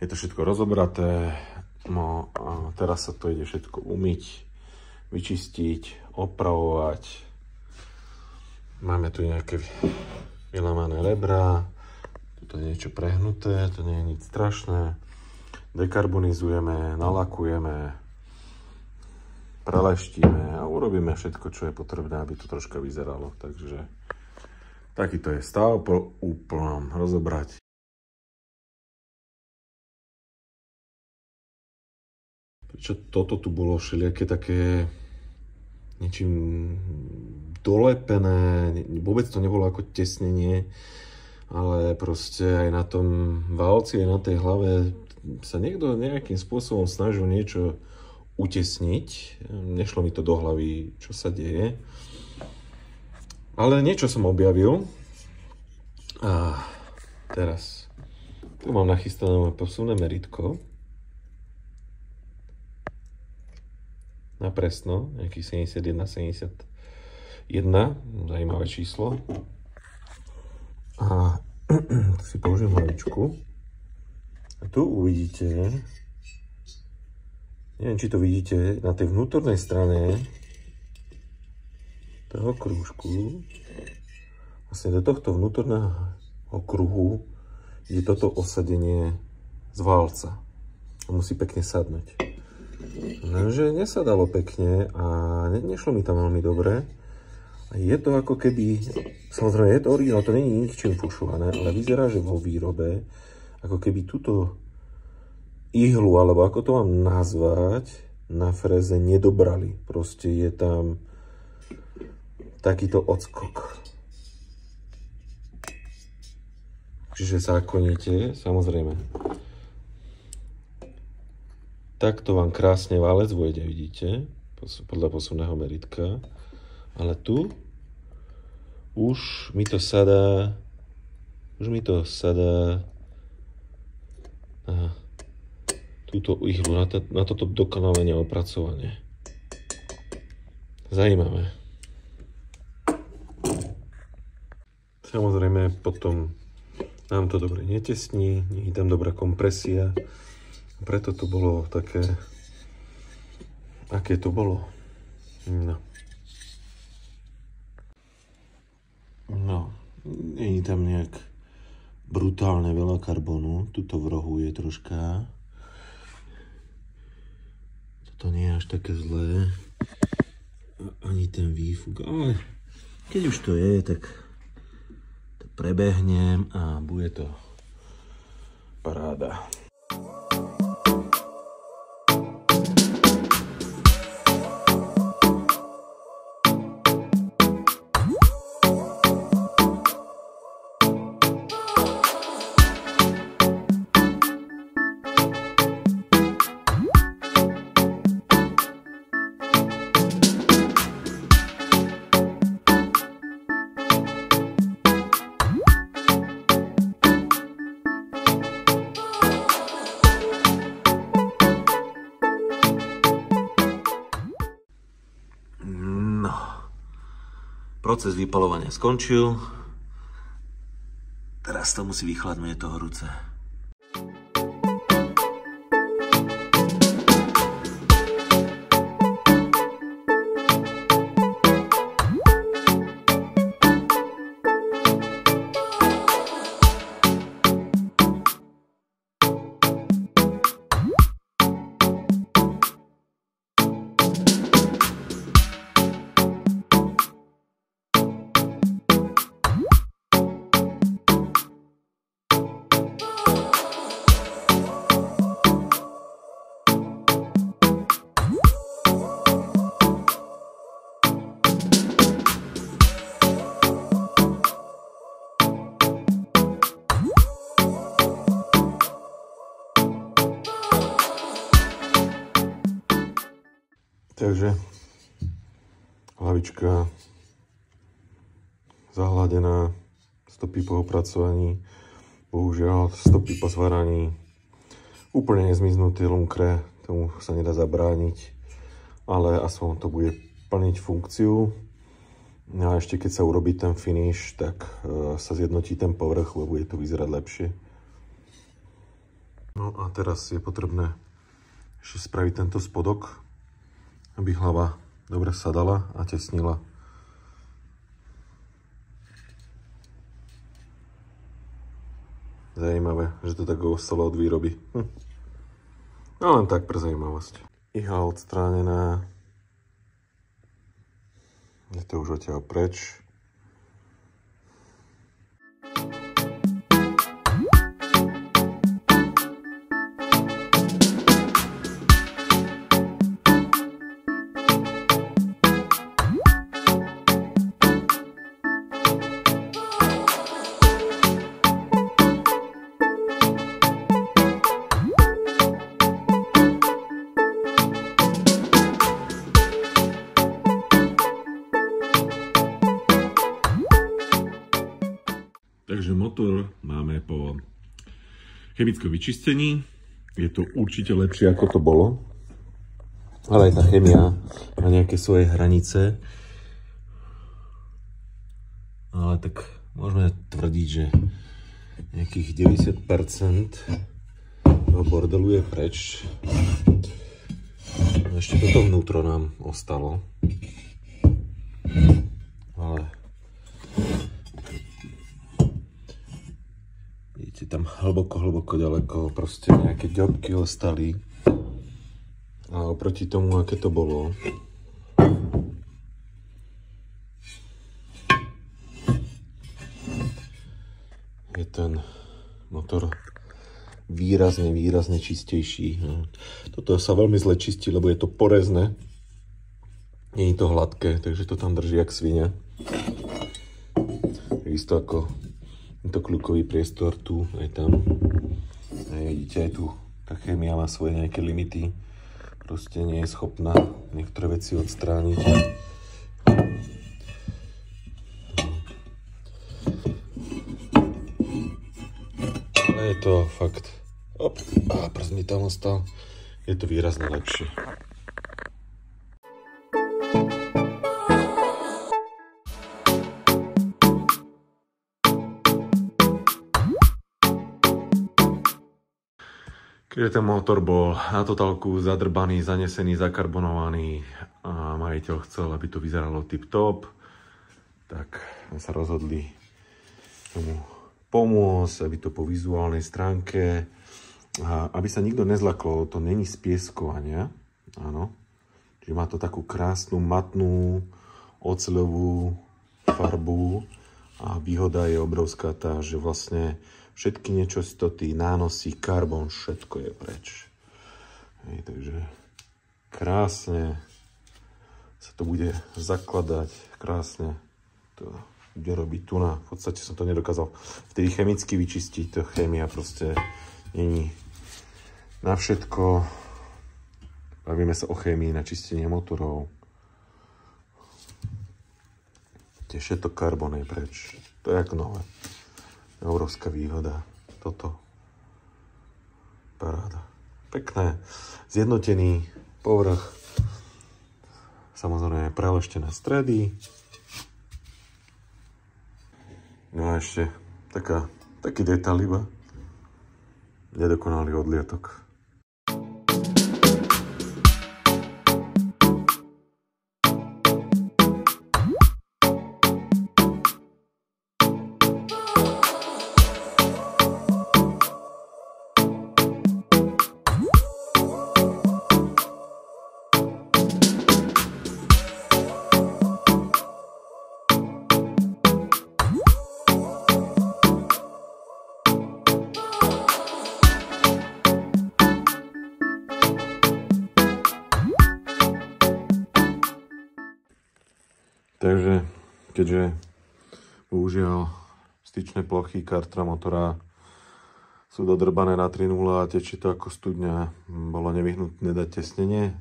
Je to všetko rozobraté. No a teraz sa to ide všetko umyť, vyčistiť, opravovať. Máme tu nejaké vylamané rebra. Tu je niečo prehnuté, to nie je nič strašné. Dekarbonizujeme, nalakujeme, preleštíme a urobíme všetko, čo je potrebné, aby to troška vyzeralo. Takže takýto je stav po úplnom rozobratí. Prečo toto tu bolo všelijaké také niečím dolepené, vôbec to nebolo ako tesnenie, ale proste aj na tom valci, aj na tej hlave sa niekto nejakým spôsobom snažil niečo utesniť. Nešlo mi to do hlavy, čo sa deje. Ale niečo som objavil. A teraz tu mám nachystané moje posuvné meritko. Na presno, nejakých 71, 71. Zajímavé číslo. A si použijem hlavičku. A tu uvidíte, neviem, či to vidíte, na tej vnútornej strane toho krúžku, vlastne do tohto vnútorného kruhu je toto osadenie z válca. Musí pekne sadnúť. Lenže nesadalo pekne a nešlo mi tam veľmi dobre. A je to ako keby, samozrejme je to originál, to nie je ničím fušované, ale vyzerá, že vo výrobe, ako keby túto ihlu, alebo ako to mám nazvať, na freze nedobrali. Proste je tam takýto odskok. Čiže zákonite, samozrejme. Takto vám krásne válec vojde, vidíte, podľa posuvného meritka. Ale tu už mi to sadá na túto ihlu, na toto dokonalenie opracovanie. Zajímavé. Samozrejme potom nám to dobre netesní, nie je tam dobrá kompresia. Preto to bolo také, aké to bolo. No, nie je tam nejak brutálne veľa karbonu. Tuto v rohu je troška. Toto nie je až také zlé. Ani ten výfuk. Ale keď už to je, tak to prebehnem a bude to paráda. Proces vypaľovania skončil. Teraz to musí vychladnúť, je to horúce. Takže hlavička zahladená, stopy po opracovaní, bohužiaľ stopy po zvaraní, úplne nezmiznuté lunkre, tomu sa nedá zabrániť, ale aspoň to bude plniť funkciu. A ešte keď sa urobí ten finish, tak sa zjednotí ten povrch, lebo bude to vyzerať lepšie. No a teraz je potrebné ešte spraviť tento spodok, aby hlava dobre sadala a tesnila. Zajímavé, že to tak ostalo od výroby. No len tak pre zaujímavosť. Ihla odstránená. Je to už odtiaľ preč. Takže motor máme po chemickom vyčistení. Je to určite lepšie, ako to bolo. Ale aj tá chemia má nejaké svoje hranice. Ale tak môžeme tvrdiť, že nejakých 90% toho bordelu je preč. Ešte toto vnútro nám ostalo. Ale vidíte, tam hlboko ďaleko proste nejaké ďobky ostali. A oproti tomu, aké to bolo, je ten motor výrazne čistejší. Toto sa veľmi zle čistí, lebo je to porezné. Nie je to hladké, takže to tam drží jak svine. Takisto ako tento kľukový priestor tu, aj tam. A vidíte, aj tu tá chémia má svoje nejaké limity. Proste nie je schopná niektoré veci odstrániť. Ale je to fakt... prst mi tam ostal. Je to výrazne lepšie. Keďže ten motor bol na totálku zadrbaný, zanesený, zakarbonovaný a majiteľ chcel, aby to vyzeralo tip-top, tak sme sa rozhodli tomu pomôcť, aby to po vizuálnej stránke, a aby sa nikto nezlakol, to není z pieskovania, áno. Čiže má to takú krásnu, matnú, oceľovú farbu a výhoda je obrovská tá, že vlastne všetky nečistoty, nánosy, karbon, všetko je preč. Hej, takže krásne sa to bude zakladať, krásne to bude robiť tu na. V podstate som to nedokázal vtedy chemicky vyčistiť, to chémia proste není na všetko. Bavíme sa o chémii na čistenie motorov. Všetko karbon je preč. To je ako nové. Obrovská výhoda. Toto. Paráda. Pekné. Zjednotený povrch. Samozrejme preleštené stredy. No a ešte taký detail iba. Nedokonalý odlietok. Takže, keďže bohužiaľ styčné plochy kartra motora sú dodrbané na 3.0 a tečie to ako studňa, bolo nevyhnutné dať tesnenie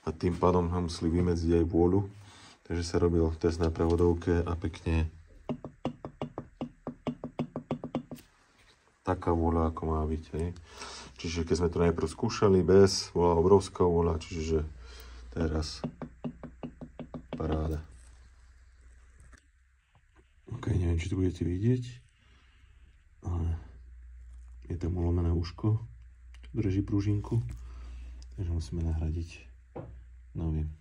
a tým pádom ho museli vymedziť aj vôľu. Takže sa robil test na prevodovke a pekne taká vôľa, ako má byť. Hej. Čiže keď sme to najprv skúšali bez, bola obrovská vôľa, čiže teraz paráda. Ok, neviem, či to budete vidieť, ale je tam ulomené uško, drží pružinku, takže musíme nahradiť novým.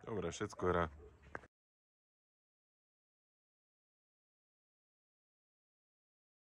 Dobre, všetko hrá.